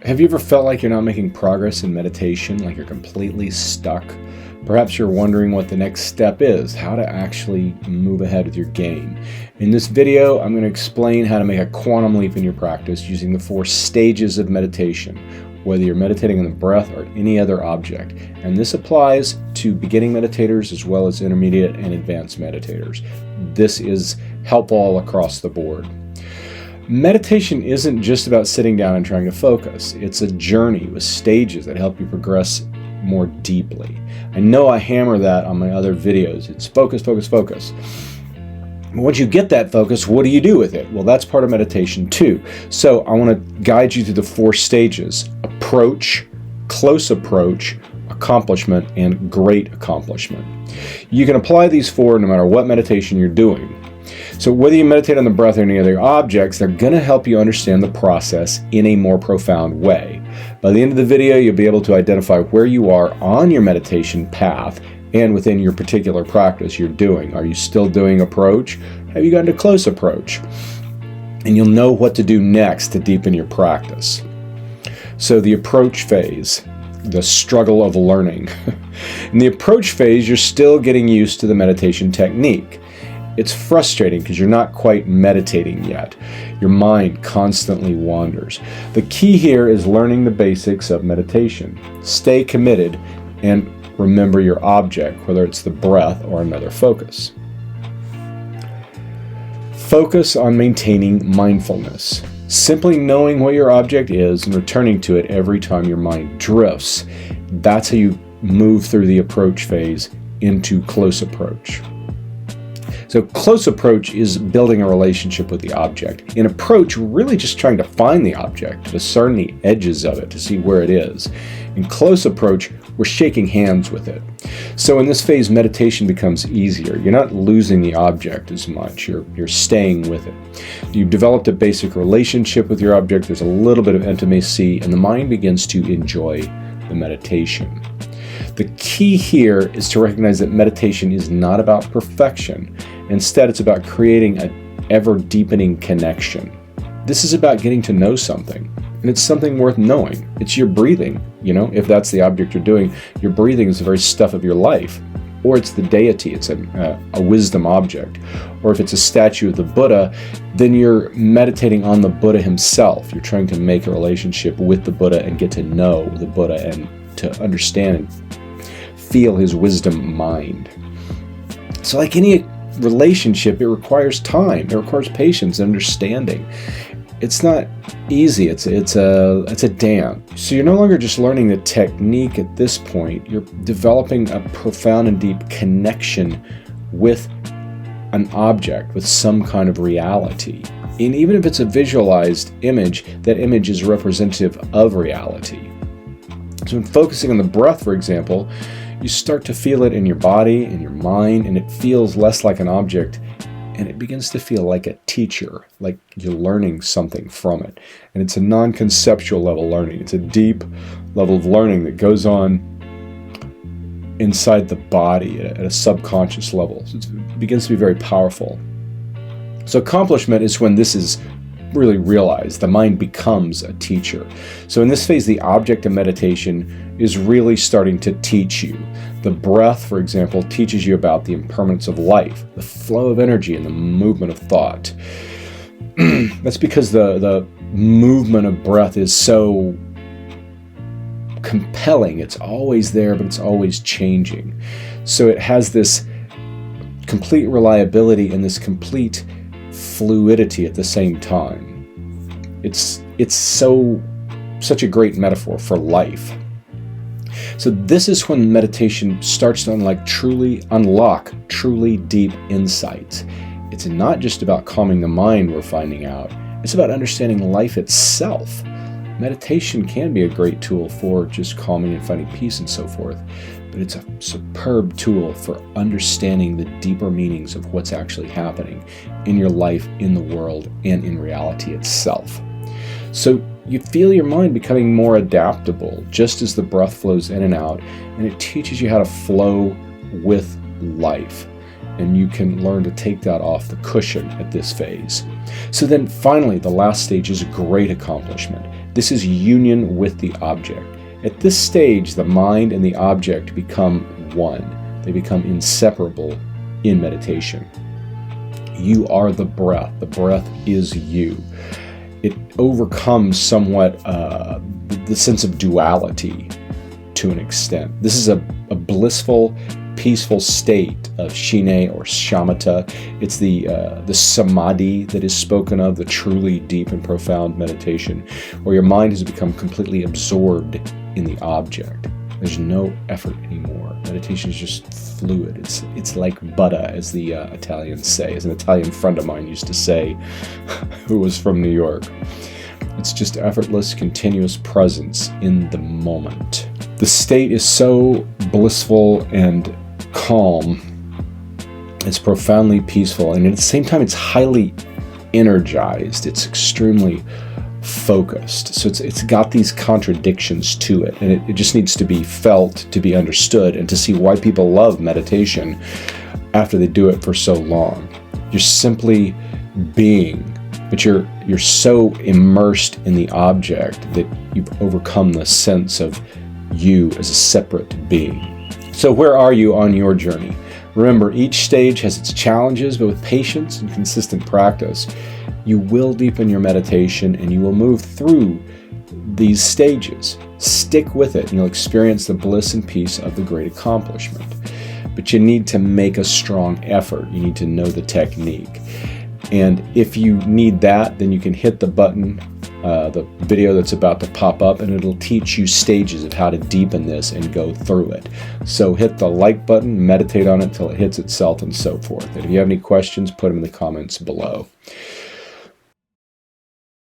Have you ever felt like you're not making progress in meditation, like you're completely stuck? Perhaps you're wondering what the next step is, how to actually move ahead with your game. In this video, I'm going to explain how to make a quantum leap in your practice using the 4 stages of meditation, whether you're meditating on the breath or any other object. And this applies to beginning meditators as well as intermediate and advanced meditators. This is helpful all across the board. Meditation isn't just about sitting down and trying to focus. It's a journey with stages that help you progress more deeply. I know I hammer that on my other videos. It's focus, focus, focus. Once you get that focus, what do you do with it? Well, that's part of meditation too. So I want to guide you through the 4 stages: approach, close approach, accomplishment, and great accomplishment. You can apply these 4 no matter what meditation you're doing. So whether you meditate on the breath or any other objects, they're going to help you understand the process in a more profound way. By the end of the video, you'll be able to identify where you are on your meditation path and within your particular practice you're doing. Are you still doing approach? Have you gotten to close approach? And you'll know what to do next to deepen your practice. So the approach phase, the struggle of learning. In the approach phase, you're still getting used to the meditation technique. It's frustrating because you're not quite meditating yet. Your mind constantly wanders. The key here is learning the basics of meditation. Stay committed and remember your object, whether it's the breath or another focus. Focus on maintaining mindfulness. Simply knowing what your object is and returning to it every time your mind drifts. That's how you move through the approach phase into close approach. So close approach is building a relationship with the object. In approach, we're really just trying to find the object, to discern the edges of it, to see where it is. In close approach, we're shaking hands with it. So in this phase, meditation becomes easier. You're not losing the object as much. You're staying with it. You've developed a basic relationship with your object. There's a little bit of intimacy, and the mind begins to enjoy the meditation. The key here is to recognize that meditation is not about perfection. Instead, it's about creating an ever-deepening connection. This is about getting to know something, and it's something worth knowing. It's your breathing, if that's the object you're doing. Your breathing is the very stuff of your life. Or it's the deity, it's a wisdom object. Or if it's a statue of the Buddha, then you're meditating on the Buddha himself. You're trying to make a relationship with the Buddha and get to know the Buddha and to understand and feel his wisdom mind. So like any relationship, it requires time, it requires patience and understanding. It's not easy, it's a dance. So you're no longer just learning the technique at this point, you're developing a profound and deep connection with an object, with some kind of reality. And even if it's a visualized image, that image is representative of reality. So in focusing on the breath, for example, you start to feel it in your body, in your mind, and it feels less like an object, and it begins to feel like a teacher, like you're learning something from it. And it's a non-conceptual level learning. It's a deep level of learning that goes on inside the body at a subconscious level. So it begins to be very powerful. So accomplishment is when this is really realized. The mind becomes a teacher. So in this phase, the object of meditation is really starting to teach you. The breath, for example, teaches you about the impermanence of life, the flow of energy, and the movement of thought. That's because the movement of breath is so compelling. It's always there, but it's always changing. So it has this complete reliability and this complete fluidity at the same time. It's such a great metaphor for life. So this is when meditation starts to unlock truly deep insights. It's not just about calming the mind, we're finding out. It's about understanding life itself. Meditation can be a great tool for just calming and finding peace and so forth, but it's a superb tool for understanding the deeper meanings of what's actually happening in your life, in the world, and in reality itself. So you feel your mind becoming more adaptable just as the breath flows in and out, and it teaches you how to flow with life. And you can learn to take that off the cushion at this phase. So then finally, the last stage is great accomplishment. This is union with the object. At this stage, the mind and the object become one. They become inseparable in meditation. You are the breath. The breath is you. It overcomes somewhat the sense of duality to an extent. This is a blissful, peaceful state of shine or shamatha. It's the samadhi that is spoken of, the truly deep and profound meditation, where your mind has become completely absorbed in the object. There's no effort anymore. Meditation is just fluid. It's like buddha, as the Italians say, as an Italian friend of mine used to say, who was from New York. It's just effortless, continuous presence in the moment. The state is so blissful and calm. It's profoundly peaceful, and at the same time, it's highly energized. It's extremely focused. So it's got these contradictions to it, and it just needs to be felt, to be understood, and to see why people love meditation after they do it for so long. You're simply being, but you're so immersed in the object that you've overcome the sense of you as a separate being. So where are you on your journey? Remember, each stage has its challenges, but with patience and consistent practice, you will deepen your meditation and you will move through these stages. Stick with it and you'll experience the bliss and peace of the great accomplishment. But you need to make a strong effort. You need to know the technique. And if you need that, then you can hit the button, the video that's about to pop up, and it'll teach you stages of how to deepen this and go through it. So hit the like button, meditate on it till it hits itself, and so forth. And if you have any questions, put them in the comments below.